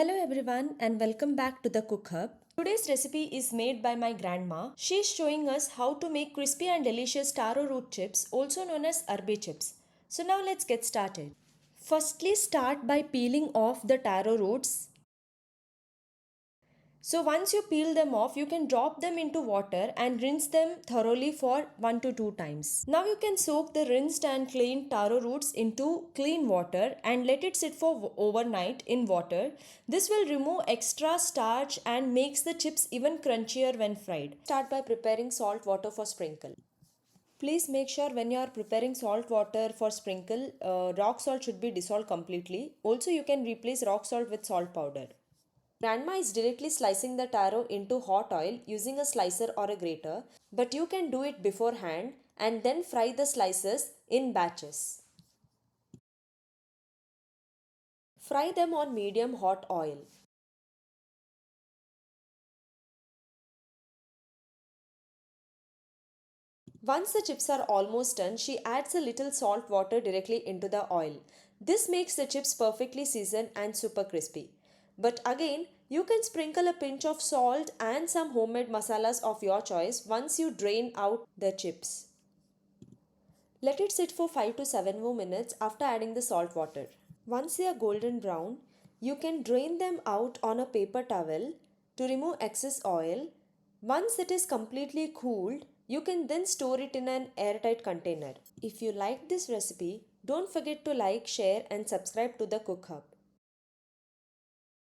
Hello everyone and welcome back to the CookHub. Today's recipe is made by my grandma. She is showing us how to make crispy and delicious taro root chips, also known as Arbi chips. So now let's get started. Firstly, start by peeling off the taro roots. So once you peel them off, you can drop them into water and rinse them thoroughly for 1 to 2 times. Now you can soak the rinsed and cleaned taro roots into clean water and let it sit for overnight in water. This will remove extra starch and makes the chips even crunchier when fried. Start by preparing salt water for sprinkle. Please make sure when you are preparing salt water for sprinkle, rock salt should be dissolved completely. Also, you can replace rock salt with salt powder. Grandma is directly slicing the taro into hot oil using a slicer or a grater, but you can do it beforehand and then fry the slices in batches. Fry them on medium hot oil. Once the chips are almost done, she adds a little salt water directly into the oil. This makes the chips perfectly seasoned and super crispy. But again, you can sprinkle a pinch of salt and some homemade masalas of your choice once you drain out the chips. Let it sit for 5 to 7 more minutes after adding the salt water. Once they are golden brown, you can drain them out on a paper towel to remove excess oil. Once it is completely cooled, you can then store it in an airtight container. If you like this recipe, don't forget to like, share and subscribe to the Cook Hub.